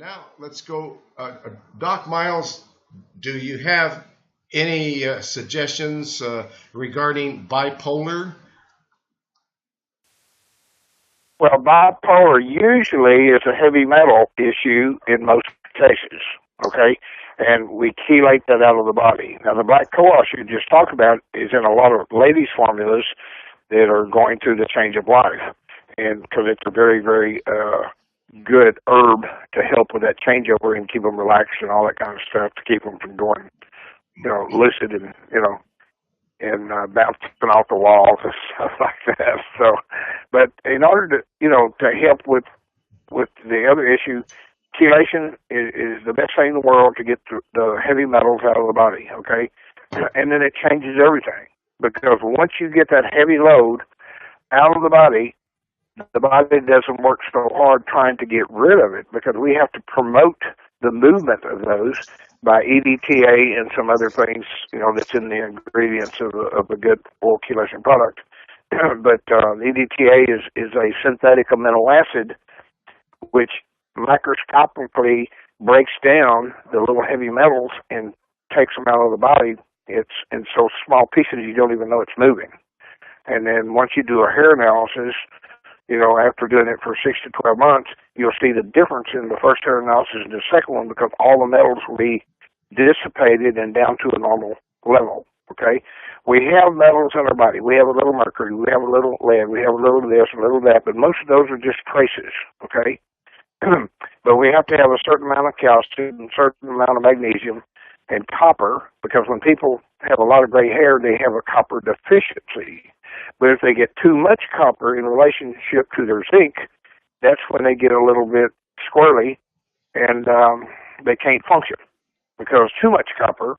Now let's go. Doc Miles, do you have any suggestions regarding bipolar? Well, bipolar usually is a heavy metal issue in most cases, okay? And we chelate that out of the body. Now, the black cohosh you just talked about is in a lot of ladies' formulas that are going through the change of life. And because it's a very, very good herb to help with that changeover and keep them relaxed and all that kind of stuff to keep them from going, lucid and, bouncing off the walls and stuff like that. So, but in order to, to help with the other issue, chelation is the best thing in the world to get the heavy metals out of the body, okay? And then it changes everything because once you get that heavy load out of the body doesn't work so hard trying to get rid of it because we have to promote the movement of those by EDTA and some other things, that's in the ingredients of a good oil chelation product. But EDTA is a synthetic amino acid which microscopically breaks down the little heavy metals and takes them out of the body. It's in so small pieces you don't even know it's moving. And then once you do a hair analysis, after doing it for 6 to 12 months, you'll see the difference in the first hair analysis and the second one because all the metals will be dissipated and down to a normal level, okay? We have metals in our body. We have a little mercury. We have a little lead. We have a little this, a little that, but most of those are just traces, okay? But we have to have a certain amount of calcium, a certain amount of magnesium, and copper, because when people have a lot of gray hair, they have a copper deficiency. But if they get too much copper in relationship to their zinc, that's when they get a little bit squirrely and they can't function. Because too much copper,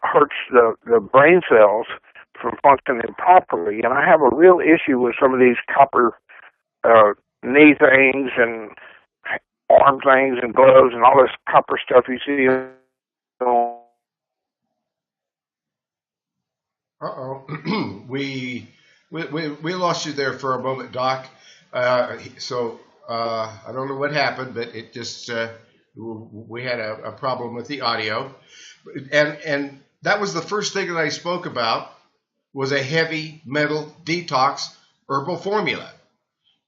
hurts the brain cells from functioning properly. And I have a real issue with some of these copper knee things and arm things and gloves and all this copper stuff you see. Uh-oh. we lost you there for a moment, Doc. I don't know what happened, but it just we had a problem with the audio, and that was the first thing that I spoke about was a heavy metal detox herbal formula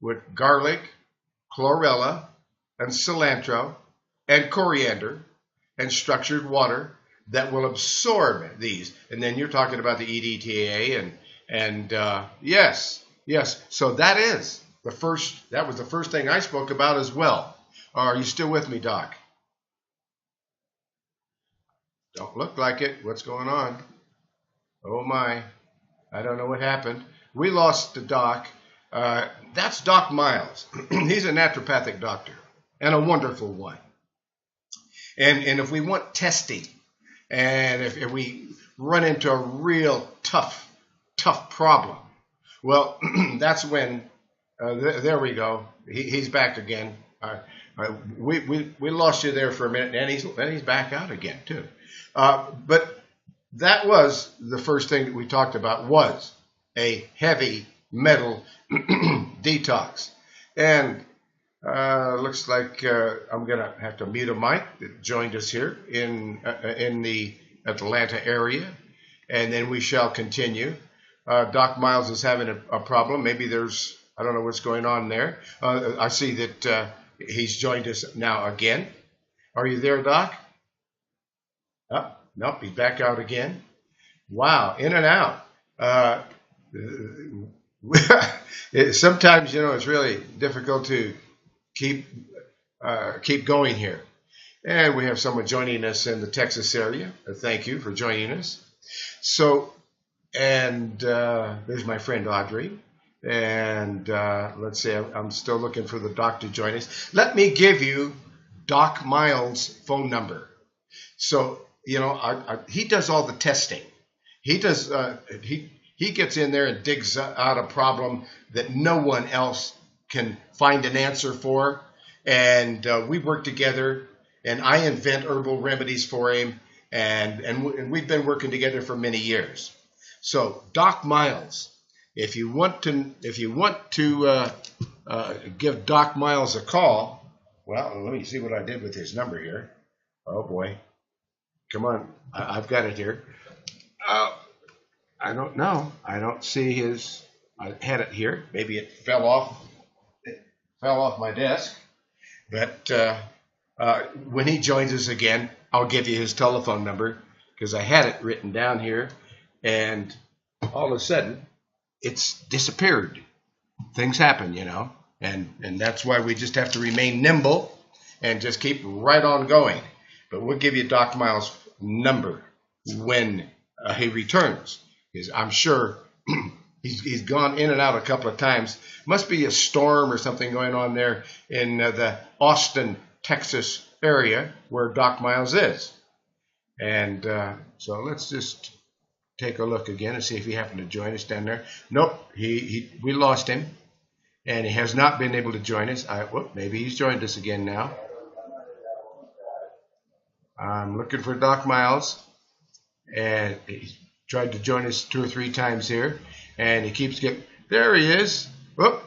with garlic, chlorella, and cilantro, and coriander, and structured water that will absorb these. And then you're talking about the EDTA and yes. So that was the first thing I spoke about as well. Are you still with me, Doc? Don't look like it. What's going on? Oh my, I don't know what happened. We lost the Doc. That's Doc Miles. He's a naturopathic doctor and a wonderful one. And if we want testing, and if we run into a real tough problem, well, that's when, there we go. He's back again. We lost you there for a minute, and he's back out again too. But that was the first thing that we talked about was a heavy metal detox. And looks like I'm going to have to mute a mic that joined us here in the Atlanta area, and then we shall continue. Doc Miles is having a problem. Maybe I don't know what's going on there. I see that he's joined us now again. Are you there, Doc? Oh, nope, he's back out again. Wow, in and out. Sometimes, it's really difficult to keep going here. And we have someone joining us in the Texas area. Thank you for joining us. So, and there's my friend Audrey. And let's see, I'm still looking for the doc to join us. Let me give you Doc Miles' phone number. So, he does all the testing. He does. He gets in there and digs out a problem that no one else can find an answer for. And we work together, and I invent herbal remedies for him, and we've been working together for many years. So, Doc Miles, if you want to give Doc Miles a call, Well, let me see what I did with his number here. Oh boy. Come on. I've got it here. Oh, I don't know. I don't see his. I had it here. Maybe it fell off. It fell off my desk. But when he joins us again, I'll give you his telephone number because I had it written down here, and all of a sudden it's disappeared. Things happen, and that's why we just have to remain nimble and just keep right on going. But we'll give you Doc Miles' number when he returns, because I'm sure he's gone in and out a couple of times. Must be a storm or something going on there in the Austin, Texas area where Doc Miles is. And so let's just take a look again and see if he happened to join us down there. Nope, we lost him, and he has not been able to join us. Maybe he's joined us again now. I'm looking for Doc Miles, and he's tried to join us 2 or 3 times here, and he keeps getting. There he is. Whoop.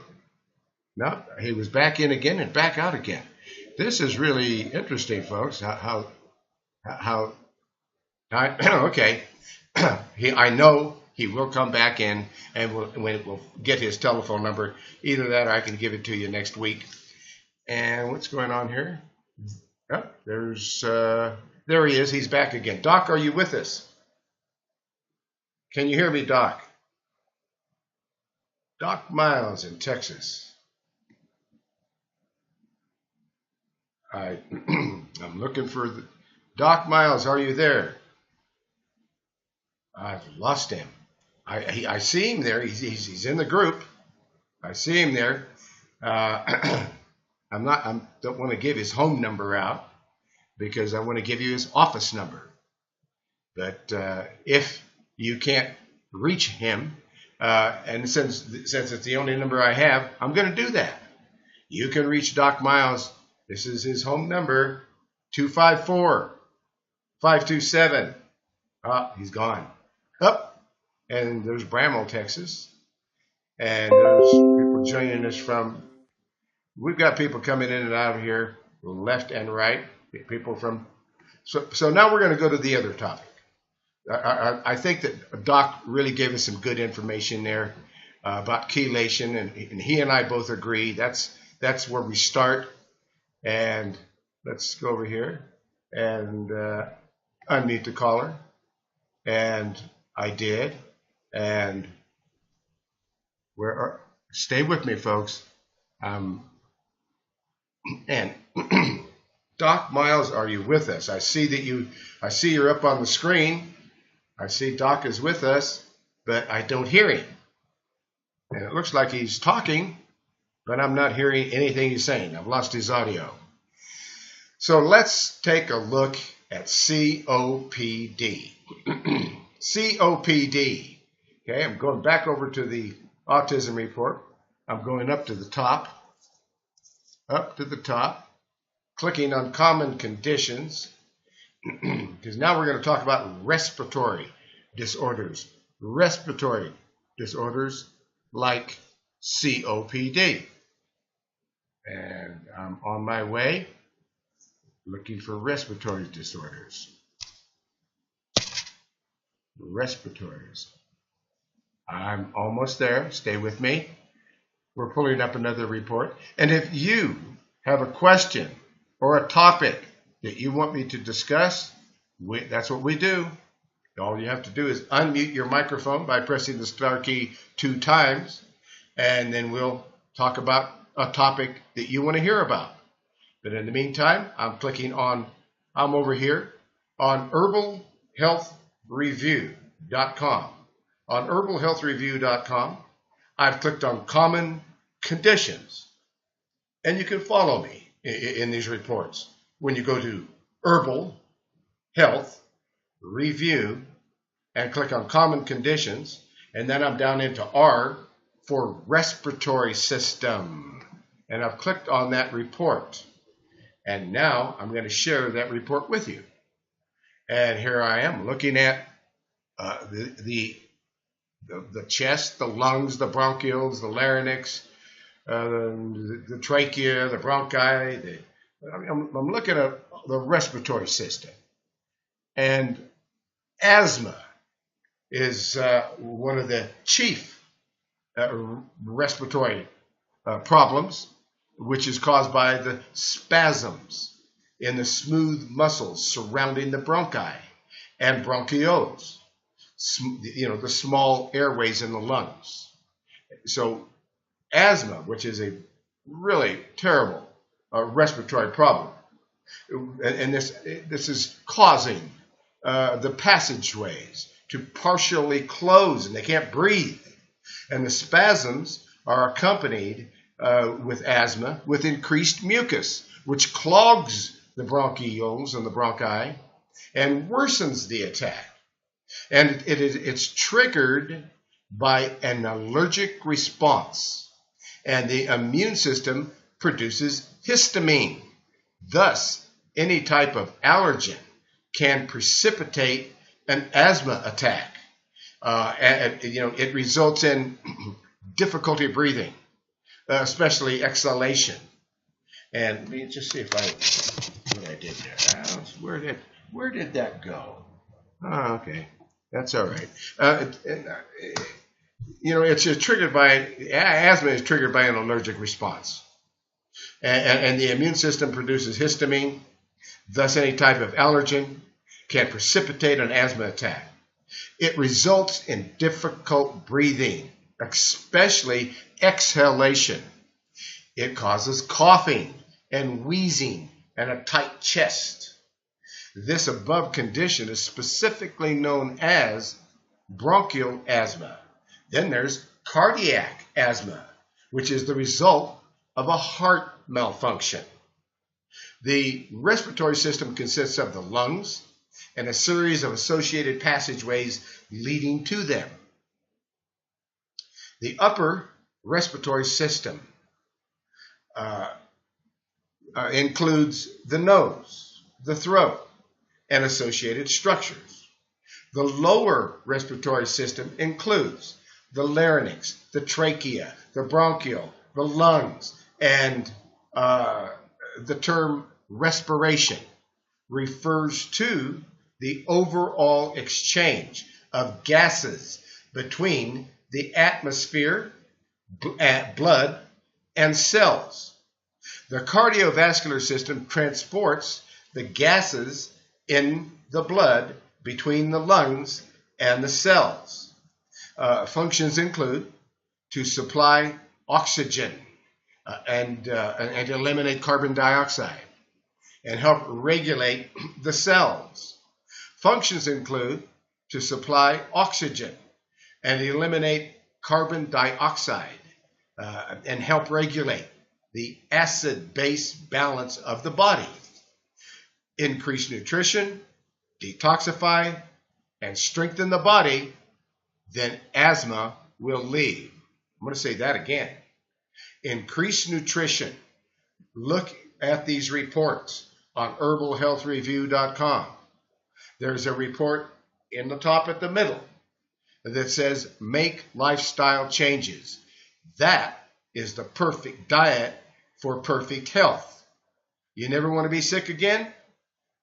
No, he was back in again and back out again. This is really interesting, folks. Okay. I know he will come back in, and we'll get his telephone number. Either that, or I can give it to you next week. And what's going on here? Oh, there he is. He's back again. Doc, are you with us? Can you hear me, Doc? Doc Miles in Texas. I'm looking for Doc Miles. Are you there? I've lost him. I see him there. He's in the group. I see him there. I don't want to give his home number out because I want to give you his office number. But if you can't reach him, and since it's the only number I have, I'm going to do that. You can reach Doc Miles. This is his home number, 254-527. He's gone. Up. And there's Bramwell, Texas. And there's people joining us from, we've got people coming in and out of here, left and right. People from, so now we're going to go to the other topic. I think that Doc really gave us some good information there about chelation, and he and I both agree that's where we start. And let's go over here and unmute the caller. And I did. And stay with me, folks. And Doc Miles, are you with us? I see you're up on the screen. I see Doc is with us, but I don't hear him. And it looks like he's talking, but I'm not hearing anything he's saying. I've lost his audio. So let's take a look at COPD. COPD. Okay, I'm going back over to the autism report. I'm going up to the top, clicking on common conditions, because now we're going to talk about respiratory disorders. Respiratory disorders like COPD. And I'm on my way looking for respiratory disorders. Respiratories. I'm almost there. Stay with me. We're pulling up another report. And if you have a question or a topic that you want me to discuss, that's what we do. All you have to do is unmute your microphone by pressing the star key 2 times, and then we'll talk about a topic that you want to hear about. But in the meantime, I'm over here on herbalhealthreview.com. On herbalhealthreview.com, I've clicked on common conditions, and you can follow me in these reports. When you go to Herbal Health Review and click on common conditions, and then I'm down into R for respiratory system, and I've clicked on that report, and now I'm going to share that report with you. And here I am looking at the chest, the lungs, the bronchioles, the larynx, the trachea, the bronchi, I'm looking at the respiratory system, and asthma is one of the chief respiratory problems, which is caused by the spasms in the smooth muscles surrounding the bronchi and bronchioles, the small airways in the lungs. So asthma, which is a really terrible respiratory problem, and this is causing the passageways to partially close, and they can't breathe. And the spasms are accompanied with asthma with increased mucus, which clogs the bronchioles and the bronchi and worsens the attack. And it's triggered by an allergic response, and the immune system produces histamine. Thus, any type of allergen can precipitate an asthma attack. It results in difficulty breathing, especially exhalation. And let me just see if what I did there. Where did that go? Oh, okay, that's all right. It's triggered by asthma is triggered by an allergic response, and the immune system produces histamine. Thus, any type of allergen can precipitate an asthma attack. It results in difficult breathing, especially exhalation. It causes coughing and wheezing and a tight chest. This above condition is specifically known as bronchial asthma. Then there's cardiac asthma, which is the result of a heart malfunction. The respiratory system consists of the lungs and a series of associated passageways leading to them. The upper respiratory system includes the nose, the throat, and associated structures. The lower respiratory system includes the larynx, the trachea, the bronchial, the lungs, and the term respiration refers to the overall exchange of gases between the atmosphere, blood, and cells. The cardiovascular system transports the gases in the blood between the lungs and the cells. Functions include to supply oxygen and eliminate carbon dioxide and help regulate the cells. Functions include to supply oxygen and eliminate carbon dioxide and help regulate the acid-base balance of the body. Increase nutrition, detoxify, and strengthen the body, then asthma will leave. I'm going to say that again. Increase nutrition. Look at these reports on herbalhealthreview.com. There's a report in the top at the middle that says make lifestyle changes. That is the perfect diet for perfect health. You never want to be sick again?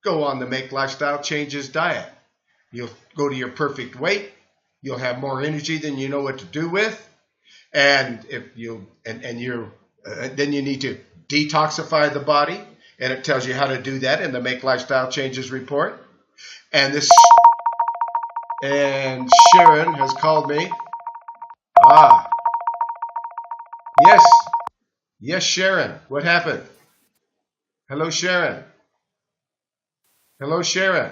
Go on the Make Lifestyle Changes diet. You'll go to your perfect weight. You'll have more energy than you know what to do with. And then you need to detoxify the body, and it tells you how to do that in the Make Lifestyle Changes report. And Sharon has called me. Yes, Sharon. What happened? Hello, Sharon. Dr.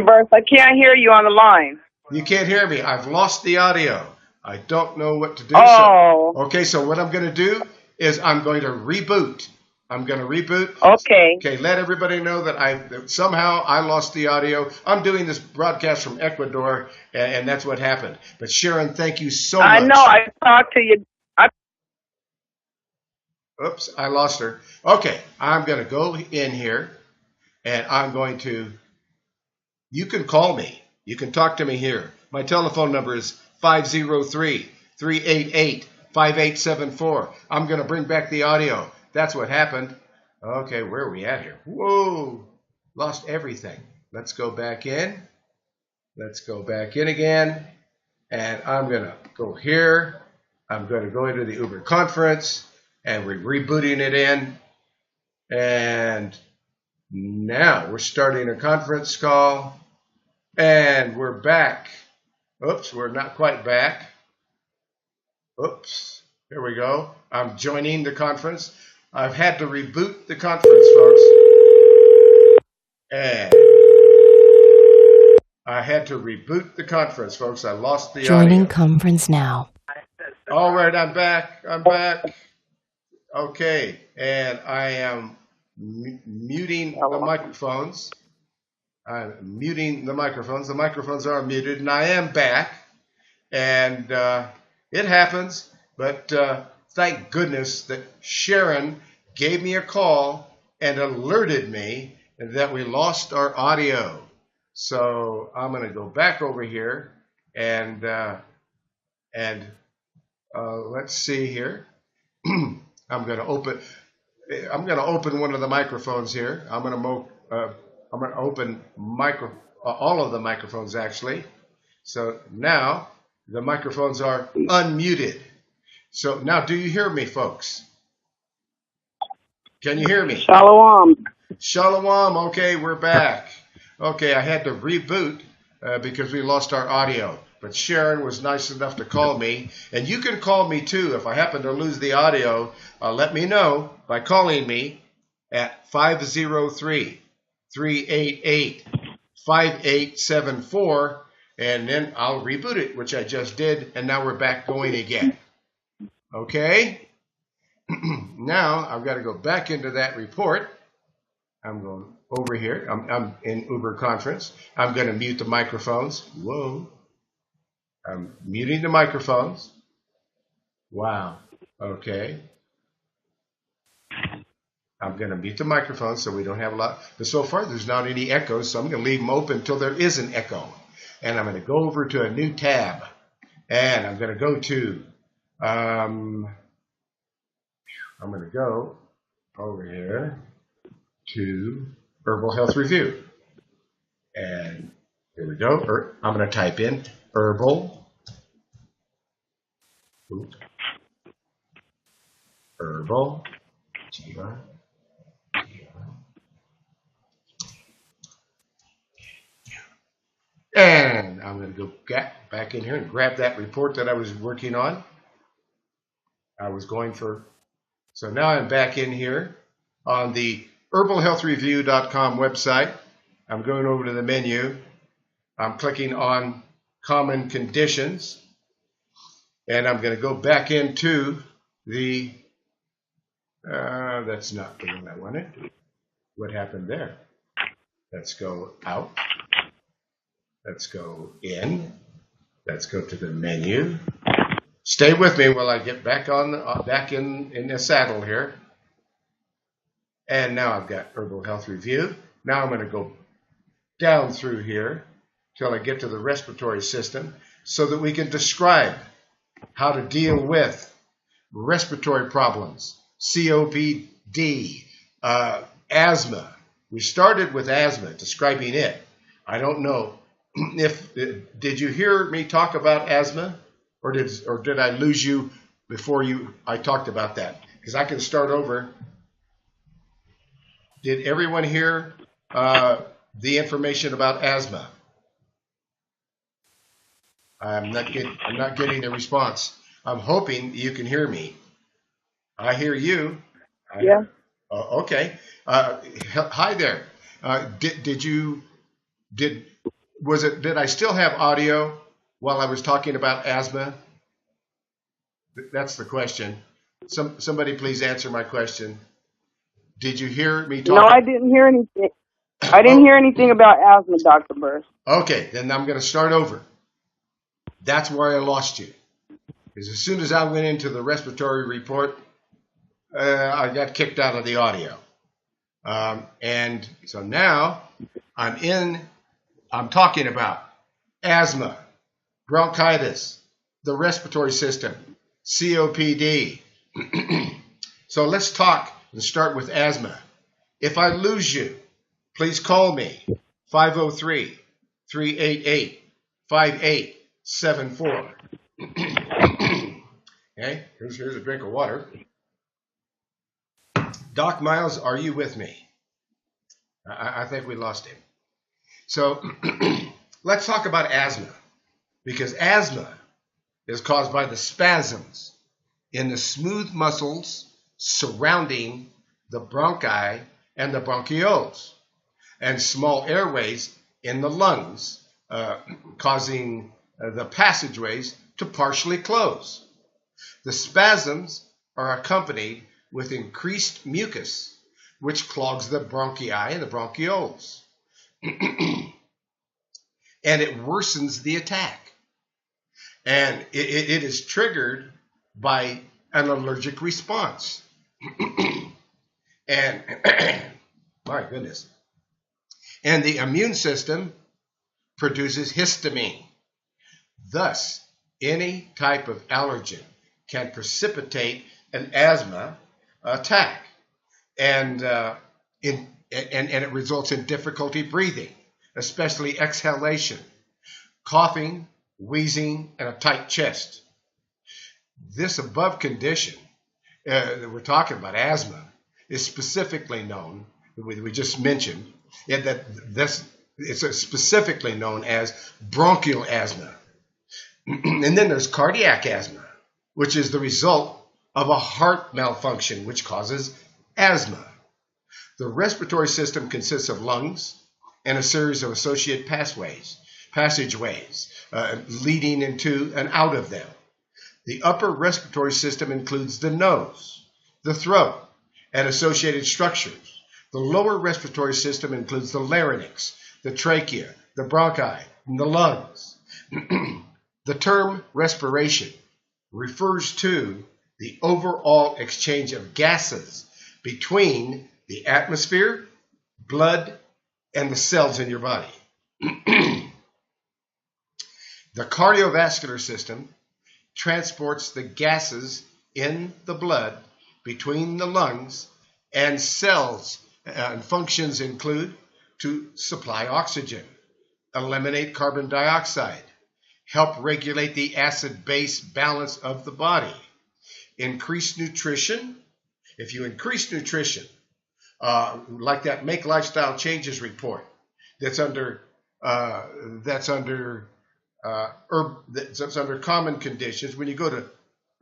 Burns, I can't hear you on the line. You can't hear me. I've lost the audio. I don't know what to do. Oh. So what I'm going to do is I'm going to reboot. Okay. Let everybody know that somehow I lost the audio. I'm doing this broadcast from Ecuador, and that's what happened. But Sharon, thank you so much. I know. I talked to you. Oops, I lost her. Okay, I'm going to go in here, and you can call me. You can talk to me here. My telephone number is 503-388-5874. I'm going to bring back the audio. That's what happened. Okay, where are we at here? Whoa, lost everything. Let's go back in. Let's go back in again. And I'm going to go here. I'm going to go into the Uber conference, and we're rebooting it in. And now we're starting a conference call, and we're back. Oops, we're not quite back. Oops, here we go. I'm joining the conference. I've had to reboot the conference, folks. And I had to reboot the conference, folks. I lost the Joining audio. conference now. All right, I'm back. I'm back. Okay, and I am muting the microphones. I'm muting the microphones. The microphones are muted, and I am back. And it happens, but thank goodness that Sharon gave me a call and alerted me that we lost our audio. So I'm going to go back over here and let's see here. I'm going to open one of the microphones here. I'm going to open all of the microphones actually. So now the microphones are unmuted. So now, do you hear me, folks? Can you hear me? Shalom. Shalom. Okay, we're back. Okay, I had to reboot because we lost our audio. But Sharon was nice enough to call me. And you can call me too. If I happen to lose the audio, let me know by calling me at 503-388-5874. And then I'll reboot it, which I just did. And now we're back going again. Okay? Now I've got to go back into that report. I'm going over here. I'm in Uber conference. I'm going to mute the microphones. Whoa. I'm muting the microphones. Wow. Okay. I'm going to mute the microphones so we don't have a lot. But so far, there's not any echoes, so I'm going to leave them open until there is an echo. And I'm going to go over to a new tab. And I'm going to go to, I'm going to go over here to Herbal Health Review. And here we go. I'm going to type in Herbal GR. And I'm going to go back in here and grab that report that I was working on. So now I'm back in here on the herbalhealthreview.com website. I'm going over to the menu. I'm clicking on Common Conditions. And I'm going to go back into the, that's not the one I wanted. What happened there? Let's go out. Let's go in. Let's go to the menu. Stay with me while I get back in the saddle here. And now I've got Herbal Health Review. Now I'm going to go down through here till I get to the respiratory system so that we can describe how to deal with respiratory problems, COPD, asthma. We started with asthma, describing it. I don't know if did you hear me talk about asthma, or did I lose you before I talked about that? Because I can start over. Did everyone hear the information about asthma? I'm not getting a response. I'm hoping you can hear me. I hear you. Yeah. Okay. Hi there. Did I still have audio while I was talking about asthma? That's the question. Somebody please answer my question. Did you hear me talk? No, I didn't hear anything. I didn't hear anything about asthma, Dr. Burst. Okay, then I'm going to start over. That's where I lost you. Because as soon as I went into the respiratory report, I got kicked out of the audio. And so now I'm talking about asthma, bronchitis, the respiratory system, COPD. So let's talk Let's start with asthma. If I lose you, please call me 503-388-5874. Okay, here's a drink of water. Doc Miles, are you with me? I think we lost him. So let's talk about asthma, because asthma is caused by the spasms in the smooth muscles surrounding the bronchi and the bronchioles, and small airways in the lungs, causing the passageways to partially close. The spasms are accompanied with increased mucus, which clogs the bronchi and the bronchioles. And it worsens the attack. And it is triggered by an allergic response. And my goodness. And the immune system produces histamine. Thus, any type of allergen can precipitate an asthma attack, and it results in difficulty breathing, especially exhalation, coughing, wheezing, and a tight chest. This above condition that we're talking about, asthma, is specifically known, we just mentioned, it's specifically known as bronchial asthma. And then there's cardiac asthma, which is the result of a heart malfunction, which causes asthma. The respiratory system consists of lungs and a series of associated passageways leading into and out of them. The upper respiratory system includes the nose, the throat, and associated structures. The lower respiratory system includes the larynx, the trachea, the bronchi, and the lungs. The term respiration refers to the overall exchange of gases between the atmosphere, blood, and the cells in your body. The cardiovascular system transports the gases in the blood between the lungs and cells, and functions include to supply oxygen, eliminate carbon dioxide, help regulate the acid-base balance of the body, increase nutrition. If you increase nutrition, like that Make Lifestyle Changes report that's under common conditions, when you go to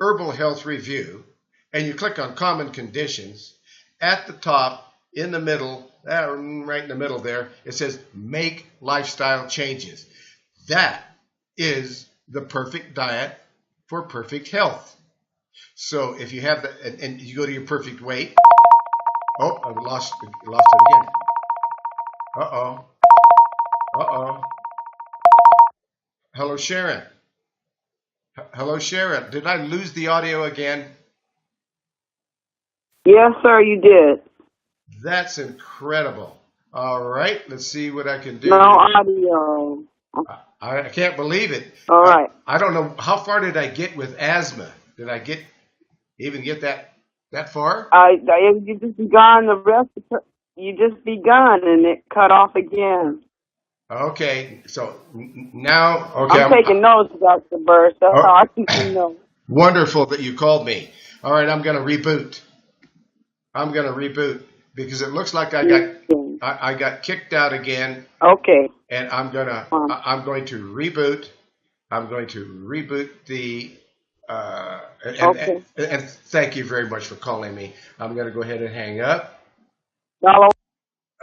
Herbal Health Review and you click on common conditions, at the top, in the middle, right in the middle there, it says Make Lifestyle Changes. That is the perfect diet for perfect health. So if you have that, and you go to your perfect weight, oh, I lost it again. Uh-oh. Hello, Sharon. Hello, Sharon. Did I lose the audio again? Yes, sir, you did. That's incredible. All right, let's see what I can do. No audio. I can't believe it. All right. I don't know, how far did I get with asthma? Did I even get that far? You just begun you just begun and it cut off again. Okay, so now, okay. I'm taking notes, Dr. Burst. That's how I keep the notes. Wonderful that you called me. All right, I'm going to reboot. Because it looks like I got kicked out again. Okay. And I'm going to reboot. I'm going to reboot the okay. And thank you very much for calling me. I'm going to go ahead and hang up. Hello.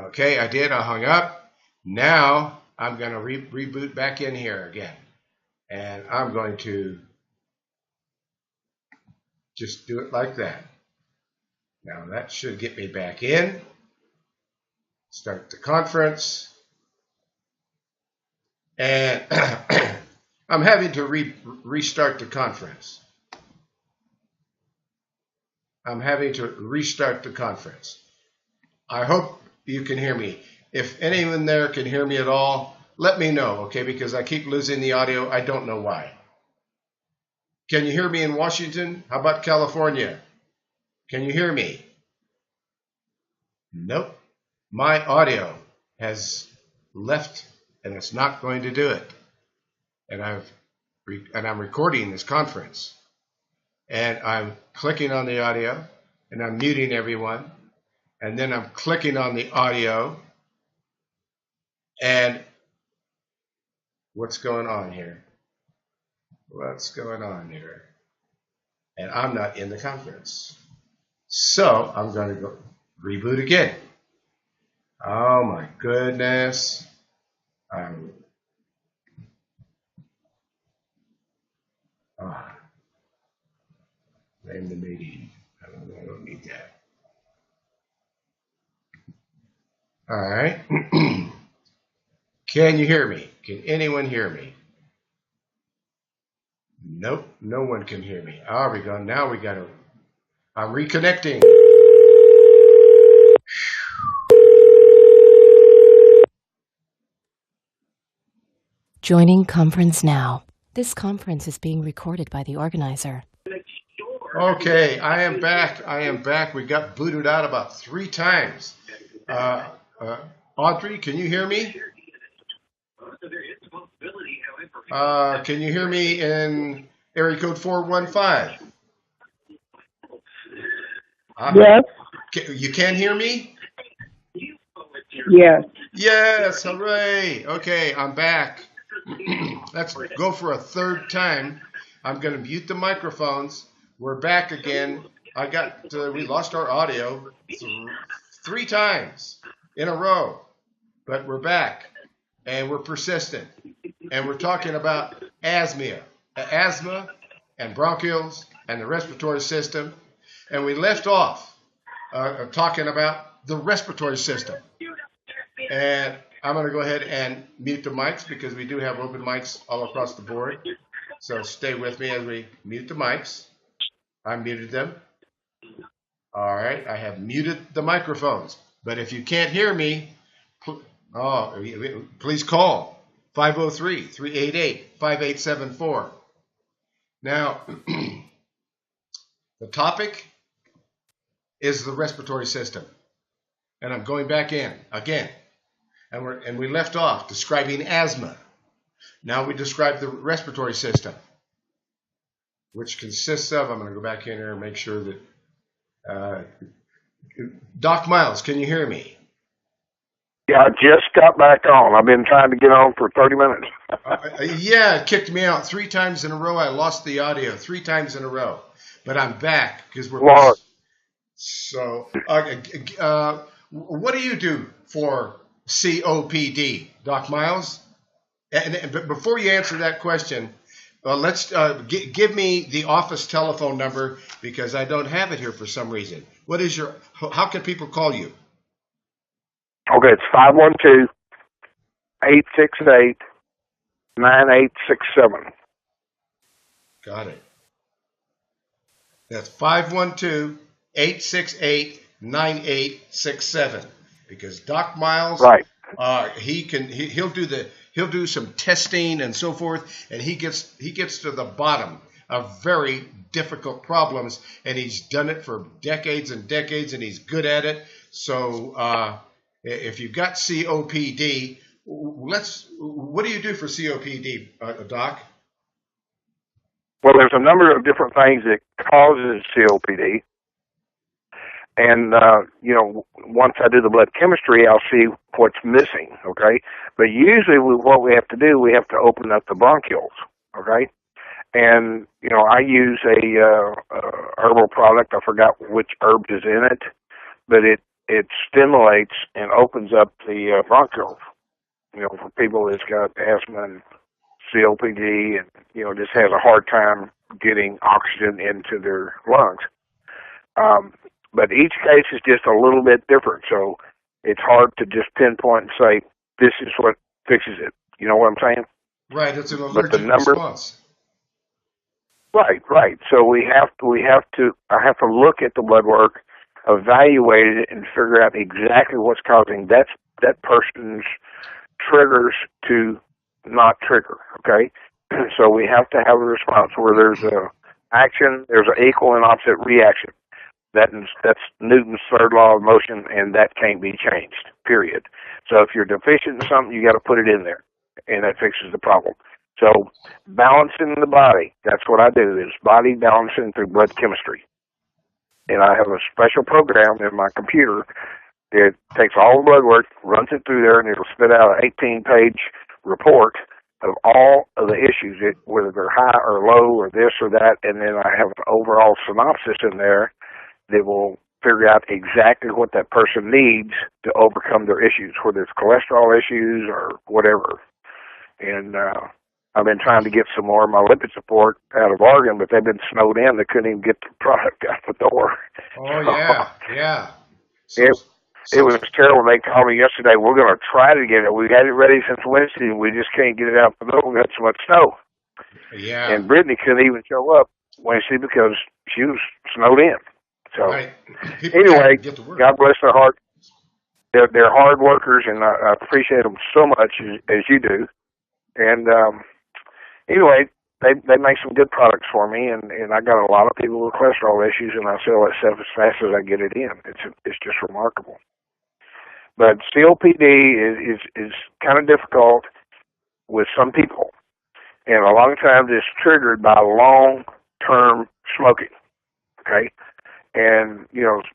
Okay, I did. I hung up. Now I'm going to reboot back in here again. And I'm going to just do it like that. Now that should get me back in. Start the conference. And I'm having to restart the conference. I hope you can hear me. If anyone there can hear me at all, let me know, okay? Because I keep losing the audio. I don't know why. Can you hear me in Washington? How about California? Can you hear me? Nope. My audio has left and it's not going to do it. And I'm recording this conference. And I'm clicking on the audio and I'm muting everyone. And then I'm clicking on the audio. And what's going on here? What's going on here? And I'm not in the conference. So I'm going to go reboot again. Oh my goodness. Name the meeting. I don't need that. All right. Can you hear me? Can anyone hear me? Nope, no one can hear me. There we go. Now we got to. I'm reconnecting. Joining conference now. This conference is being recorded by the organizer. Okay, I am back. I am back. We got booted out about 3 times. Audrey, can you hear me? Can you hear me in area code 415? Yes. You can hear me? Yes. Yes, hooray. Okay, I'm back. Let's go for a 3rd time. I'm going to mute the microphones. We're back again. We lost our audio 3 times in a row, but we're back and we're persistent. And we're talking about asthma and bronchioles and the respiratory system. And we left off talking about the respiratory system. And I'm going to go ahead and mute the mics because we do have open mics all across the board. So stay with me as we mute the mics. I muted them. All right. I have muted the microphones. But if you can't hear me, please call 503-388-5874. Now, the topic is the respiratory system. And I'm going back in again. And we left off describing asthma. Now we describe the respiratory system, which consists of, I'm going to go back in here and make sure that, Doc Miles, can you hear me? Yeah, I just got back on. I've been trying to get on for 30 minutes. Yeah, it kicked me out 3 times in a row. I lost the audio 3 times in a row. But I'm back because we're... Lord. So, what do you do for COPD, Doc Miles? But before you answer that question, let's give me the office telephone number because I don't have it here for some reason. How can people call you? Okay, it's 512-868-9867. Got it. That's 512-868-9867. Because Doc Miles, right. He'll do some testing and so forth, and he gets to the bottom of very difficult problems, and he's done it for decades and decades, and he's good at it. So if you've got COPD, what do you do for COPD, Doc? Well, there's a number of different things that causes COPD. And, once I do the blood chemistry, I'll see what's missing, okay? But usually what we have to do, we have to open up the bronchioles, okay? And, I use a herbal product. I forgot which herb is in it, but it stimulates and opens up the bronchioles, for people that's got asthma and COPD and, just has a hard time getting oxygen into their lungs. But each case is just a little bit different, so it's hard to just pinpoint and say, this is what fixes it. You know what I'm saying? Right, it's an allergic response. Right. So I have to look at the blood work, evaluate it, and figure out exactly what's causing that person's triggers to not trigger, okay? So we have to have a response where there's a action, there's an equal and opposite reaction. That's Newton's third law of motion, and that can't be changed, period. So if you're deficient in something, you got to put it in there, and that fixes the problem. So balancing the body, that's what I do, is body balancing through blood chemistry. And I have a special program in my computer that takes all the blood work, runs it through there, and it'll spit out an 18-page report of all of the issues, whether they're high or low or this or that, and then I have an overall synopsis in there that will figure out exactly what that person needs to overcome their issues, whether it's cholesterol issues or whatever. And I've been trying to get some more of my lipid support out of Oregon, but they've been snowed in. They couldn't even get the product out the door. Oh, yeah, yeah. So, it was terrible. They called me yesterday. We're going to try to get it. We had it ready since Wednesday, and we just can't get it out the door. We got so much snow. Yeah. And Brittany couldn't even show up Wednesday because she was snowed in. So right. Anyway, God bless their heart. They're hard workers, and I appreciate them so much as you do. And anyway, they make some good products for me, and I got a lot of people with cholesterol issues, and I sell that stuff as fast as I get it in. It's just remarkable. But COPD is kind of difficult with some people, and a lot of times it's triggered by long-term smoking. Okay. And,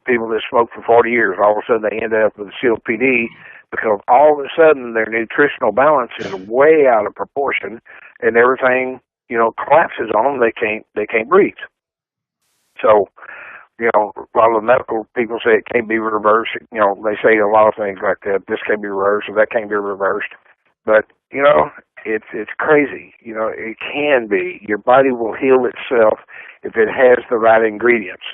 people that smoke for 40 years, all of a sudden they end up with COPD because all of a sudden their nutritional balance is way out of proportion and everything, collapses on them. They can't breathe. So, a lot of the medical people say it can't be reversed. They say a lot of things like that. This can be reversed or that can't be reversed. But, it's crazy. It can be. Your body will heal itself if it has the right ingredients.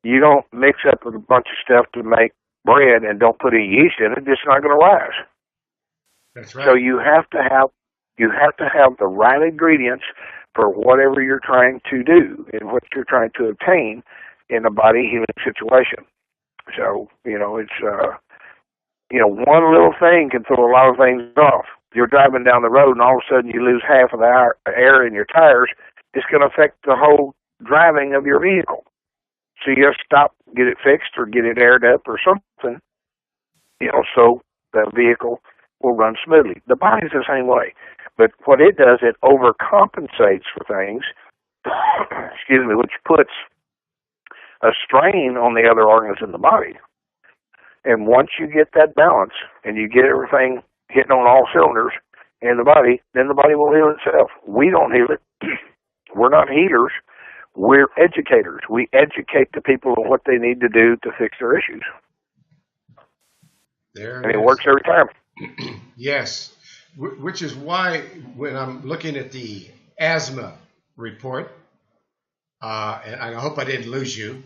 You don't mix up with a bunch of stuff to make bread and don't put any yeast in it, it's not going to rise. That's right. So you have to have the right ingredients for whatever you're trying to do and what you're trying to obtain in a body healing situation. So, it's one little thing can throw a lot of things off. You're driving down the road and all of a sudden you lose half of the air in your tires. It's going to affect the whole driving of your vehicle. So you have to stop, get it fixed or get it aired up or something, so the vehicle will run smoothly. The body's the same way. But what it does, it overcompensates for things, which puts a strain on the other organs in the body. And once you get that balance and you get everything hitting on all cylinders in the body, then the body will heal itself. We don't heal it. We're not healers. We're educators. We educate the people on what they need to do to fix their issues. And it works every time. Yes, which is why when I'm looking at the asthma report, and I hope I didn't lose you.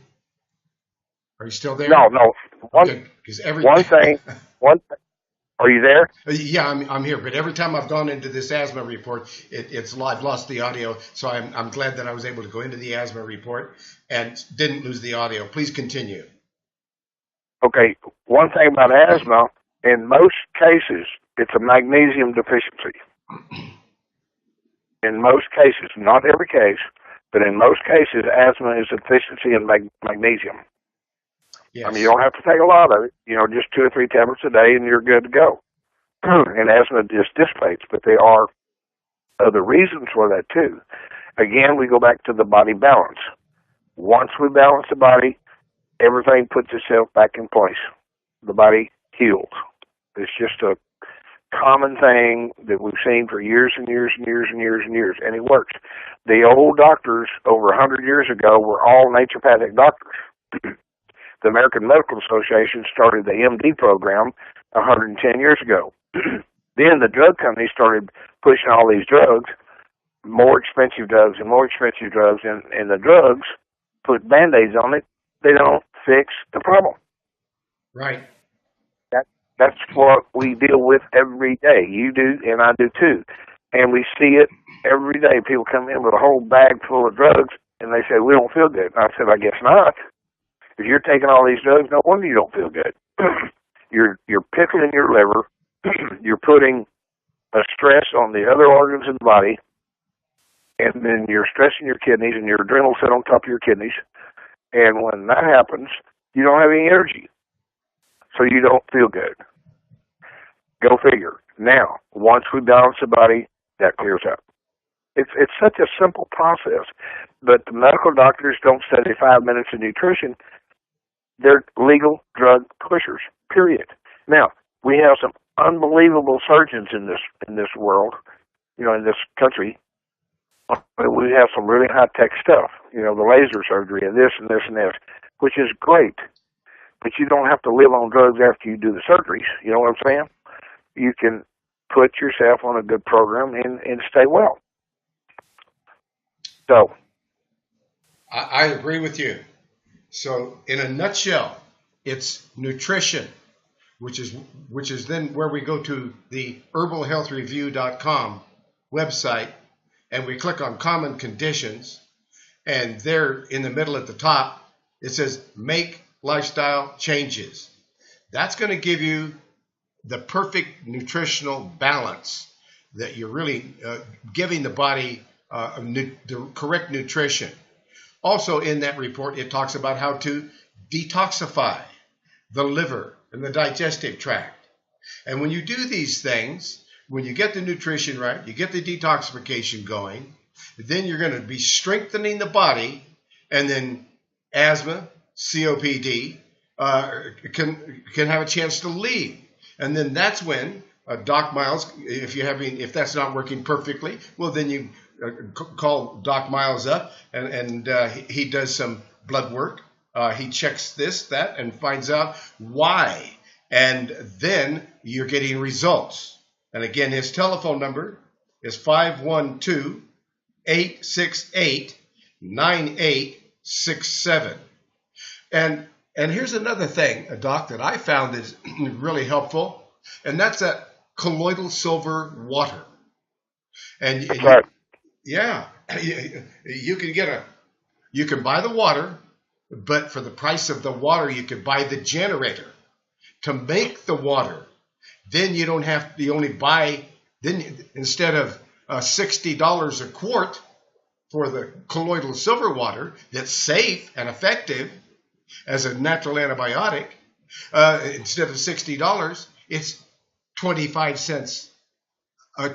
Are you still there? No. One thing. Are you there? Yeah, I'm here. But every time I've gone into this asthma report, I've lost the audio. So I'm glad that I was able to go into the asthma report and didn't lose the audio. Please continue. Okay. One thing about asthma, in most cases, it's a magnesium deficiency. In most cases, not every case, but in most cases, asthma is a deficiency in magnesium. Yes. I mean, you don't have to take a lot of it, just 2 or 3 tablets a day and you're good to go. And asthma just dissipates, but there are other reasons for that too. Again, we go back to the body balance. Once we balance the body, everything puts itself back in place. The body heals. It's just a common thing that we've seen for years and years and years and years and years, and it works. The old doctors over 100 years ago were all naturopathic doctors. The American Medical Association started the MD program 110 years ago. Then the drug companies started pushing all these drugs, more expensive drugs and more expensive drugs, and the drugs put Band-Aids on it. They don't fix the problem. Right. That's what we deal with every day. You do, and I do too. And we see it every day. People come in with a whole bag full of drugs, and they say, we don't feel good. And I said, I guess not. If you're taking all these drugs, no wonder you don't feel good. You're pickling your liver. You're putting a stress on the other organs in the body, and then you're stressing your kidneys, and your adrenals sit on top of your kidneys, And when that happens, you don't have any energy, so you don't feel good. Go figure. Now, once we balance the body, that clears up. It's such a simple process, but the medical doctors don't study 5 minutes of nutrition. They're legal drug pushers, period. Now, we have some unbelievable surgeons in this world, in this country. We have some really high-tech stuff, the laser surgery and this and this and this, which is great. But you don't have to live on drugs after you do the surgeries. You know what I'm saying? You can put yourself on a good program and stay well. So, I agree with you. So, in a nutshell, it's nutrition, which is then where we go to the herbalhealthreview.com website, and we click on common conditions, and there in the middle at the top, it says make lifestyle changes. That's going to give you the perfect nutritional balance that you're really giving the body the correct nutrition. Also in that report, it talks about how to detoxify the liver and the digestive tract. And when you do these things, when you get the nutrition right, you get the detoxification going, then you're going to be strengthening the body, and then asthma, COPD can have a chance to leave. And then that's when Doc Miles, if that's not working perfectly, well, then you call Doc Miles up, and he does some blood work. He checks this, that, and finds out why. And then you're getting results. And again, his telephone number is 512-868-9867. And here's another thing, Doc, that I found is really helpful, and that's that colloidal silver water. And right. You can buy the water, but for the price of the water, you could buy the generator to make the water. Then you don't have to, you only buy, then instead of $60 a quart for the colloidal silver water that's safe and effective as a natural antibiotic, instead of $60, it's 25 cents a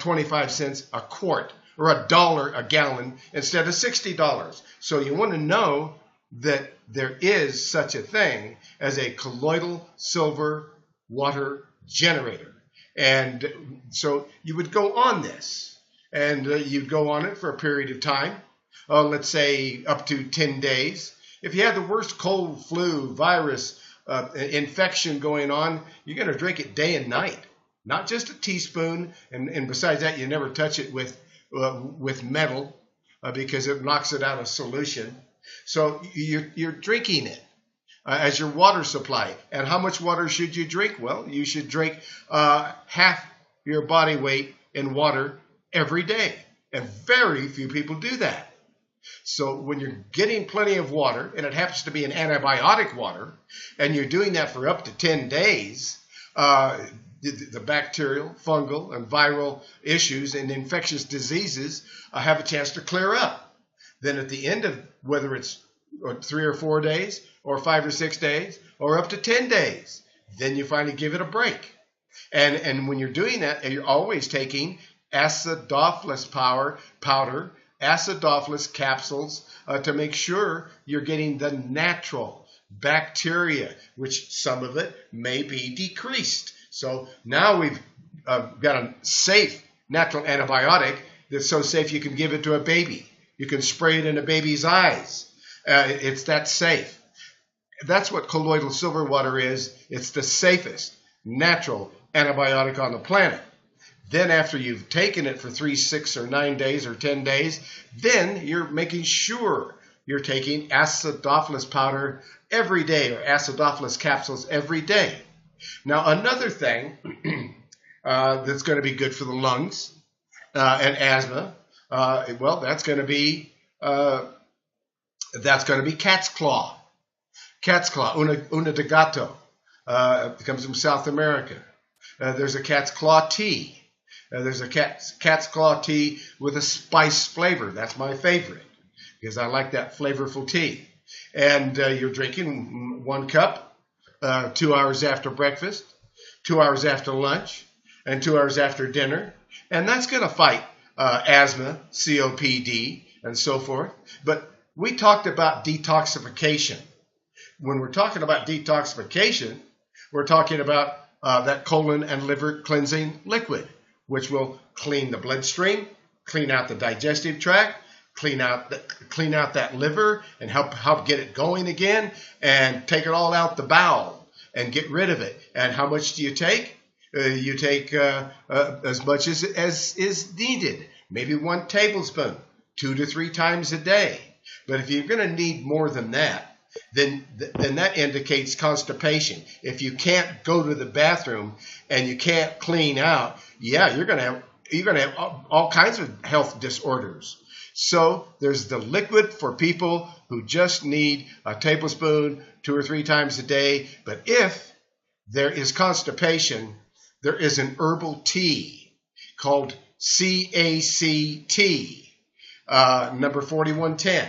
quart, or $1 a gallon instead of $60. So you want to know that there is such a thing as a colloidal silver water generator. And so you would go on this, and you'd go on it for a period of time, let's say up to 10 days. If you had the worst cold, flu, virus, infection going on, you're going to drink it day and night, not just a teaspoon. And besides that, you never touch it with metal because it knocks it out of solution. So you're drinking it as your water supply. And how much water should you drink? Well, you should drink half your body weight in water every day. And very few people do that. So when you're getting plenty of water, and it happens to be an antibiotic water, and you're doing that for up to 10 days, the bacterial, fungal, and viral issues and infectious diseases have a chance to clear up. Then at the end of, whether it's 3 or 4 days, or 5 or 6 days, or up to 10 days, then you finally give it a break. And when you're doing that, you're always taking acidophilus powder, acidophilus capsules to make sure you're getting the natural bacteria, which some of it may be decreased. So now we've got a safe natural antibiotic that's so safe you can give it to a baby. You can spray it in a baby's eyes. It's that safe. That's what colloidal silver water is. It's the safest natural antibiotic on the planet. Then after you've taken it for 3, 6, or 9 days or 10 days, then you're making sure you're taking acidophilus powder every day, or acidophilus capsules every day. Now, another thing that's going to be good for the lungs and asthma, well, that's going to be cat's claw. Cat's claw, una de gato. It comes from South America. There's a cat's claw tea. There's a cat's claw tea with a spice flavor. That's my favorite because I like that flavorful tea. And you're drinking 1 cup 2 hours after breakfast, 2 hours after lunch, and 2 hours after dinner. And that's going to fight asthma, COPD, and so forth. But we talked about detoxification. When we're talking about detoxification, we're talking about that colon and liver cleansing liquid, which will clean the bloodstream, clean out the digestive tract, clean out that liver, and help get it going again, and take it all out the bowel and get rid of it. And how much do you take? You take as much as is needed, maybe 1 tablespoon, 2 to 3 times a day. But if you're going to need more than that, then that indicates constipation. If you can't go to the bathroom and you can't clean out, yeah, you're going to have all kinds of health disorders. So there's the liquid for people who just need a tablespoon 2 or 3 times a day. But if there is constipation, there is an herbal tea called CACT, number 4110.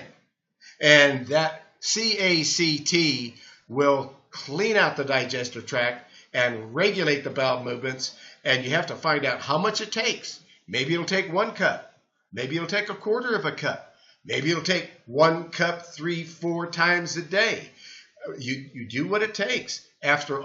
And that CACT will clean out the digestive tract and regulate the bowel movements. And you have to find out how much it takes. Maybe it'll take 1 cup. Maybe it'll take 1/4 of a cup. Maybe it'll take 1 cup 3-4 times a day. You do what it takes. After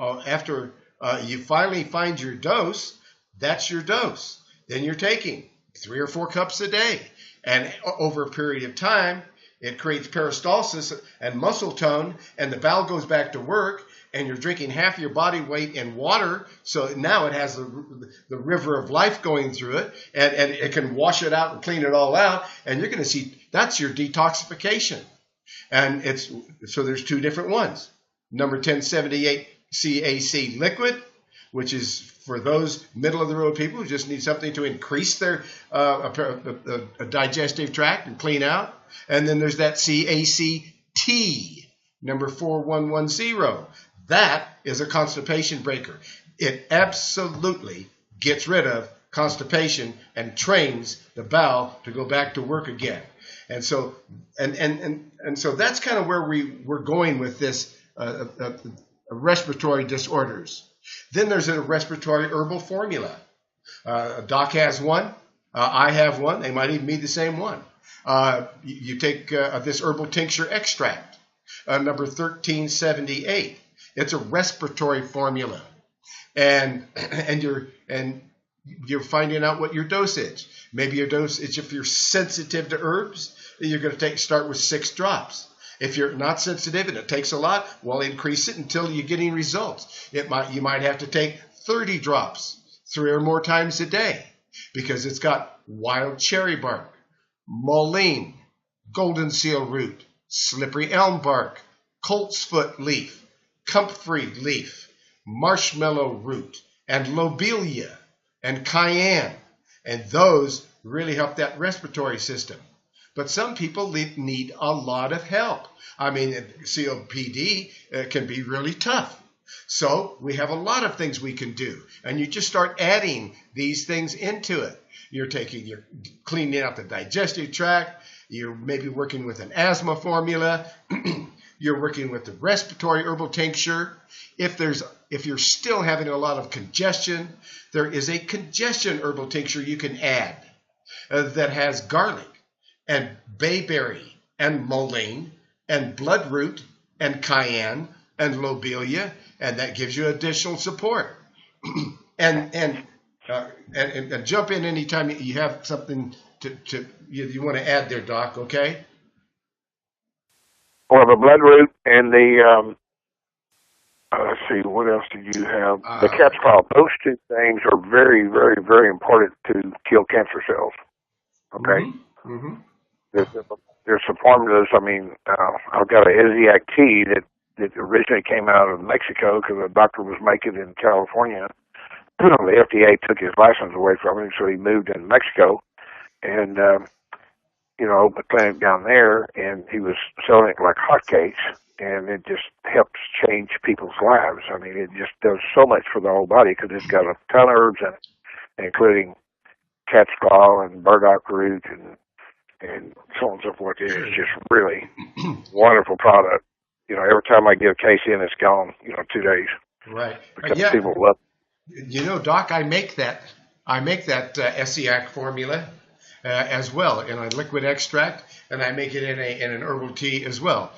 you finally find your dose, that's your dose. Then you're taking 3 or 4 cups a day. And over a period of time, it creates peristalsis and muscle tone, and the bowel goes back to work, and you're drinking half your body weight in water, so now it has the river of life going through it, and it can wash it out and clean it all out, and you're going to see that's your detoxification. And so there's 2 different ones. Number 1078 CAC liquid, which is for those middle-of-the-road people who just need something to increase their digestive tract and clean out. And then there's that CACT, number 4110. That is a constipation breaker. It absolutely gets rid of constipation and trains the bowel to go back to work again. And so so that's kind of where we're going with this respiratory disorders. Then there's a respiratory herbal formula. Doc has one. I have one. They might even be the same one. You take this herbal tincture extract, number 1378. It's a respiratory formula, and you're finding out what your dose is. Maybe your dose is, if you're sensitive to herbs, you're going to start with 6 drops. If you're not sensitive and it takes a lot, well, increase it until you're getting results. You might have to take 30 drops 3 or more times a day, because it's got wild cherry bark, mullein, golden seal root, slippery elm bark, coltsfoot leaf, comfrey leaf, marshmallow root, and lobelia, and cayenne. And those really help that respiratory system. But some people need a lot of help. I mean, COPD can be really tough. So we have a lot of things we can do. And you just start adding these things into it. You're cleaning out the digestive tract. You're maybe working with an asthma formula. You're working with the respiratory herbal tincture. If you're still having a lot of congestion, there is a congestion herbal tincture you can add that has garlic and bayberry and mullein and bloodroot and cayenne and lobelia, and that gives you additional support. and jump in anytime you have something you want to add there, Doc. Okay. Well, the bloodroot and the let's see, what else did you have? The cat's paw. Those 2 things are very, very, very important to kill cancer cells. Okay. Mm-hmm. Mm-hmm. There's some formulas. I mean, I've got an Isiac tea that originally came out of Mexico because a doctor was making it in California. The FDA took his license away from him, so he moved into Mexico and, opened a clinic down there, and he was selling it like hotcakes, and it just helps change people's lives. I mean, it just does so much for the whole body because it's got a ton of herbs in it, including cat's claw and burdock root and and so on and so forth. It's just really wonderful product. You know, every time I get a case in, it's gone. 2 days. Right. Because Yeah. people love it. Doc, I make that SEAC formula as well in a liquid extract, and I make it in an herbal tea as well.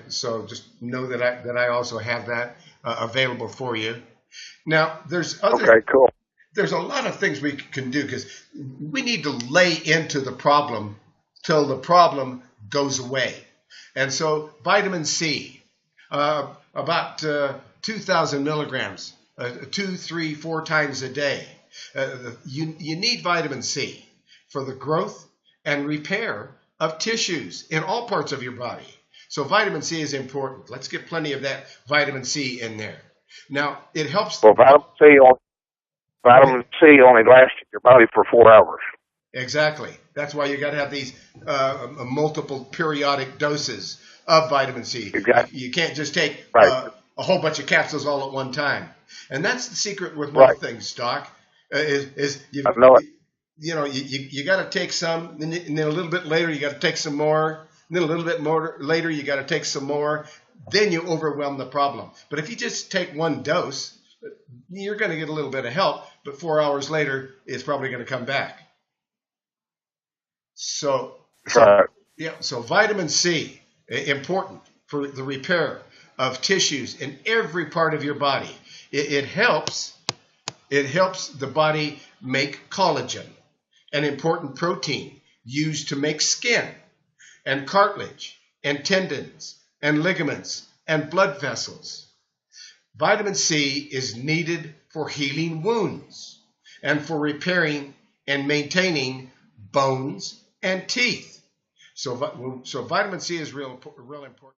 So just know that I also have that available for you. Now, there's a lot of things we can do, because we need to lay into the problem till the problem goes away. And so vitamin C, about 2,000 milligrams, 2, 3, 4 times a day. You need vitamin C for the growth and repair of tissues in all parts of your body. So vitamin C is important. Let's get plenty of that vitamin C in there. Now, it helps. Well, vitamin C only lasts in your body for 4 hours. Exactly. That's why you got to have these multiple periodic doses of vitamin C. Exactly. You can't just take Right. a whole bunch of capsules all at one time. And that's the secret with most things, Doc. You got to take some, and then a little bit later you got to take some more, and then a little bit more later you got to take some more. Then you overwhelm the problem. But if you just take one dose, you're going to get a little bit of help, but 4 hours later it's probably going to come back. So vitamin C, important for the repair of tissues in every part of your body. It helps the body make collagen, an important protein used to make skin and cartilage and tendons and ligaments and blood vessels. Vitamin C is needed for healing wounds and for repairing and maintaining bones and teeth. So vitamin C is real important.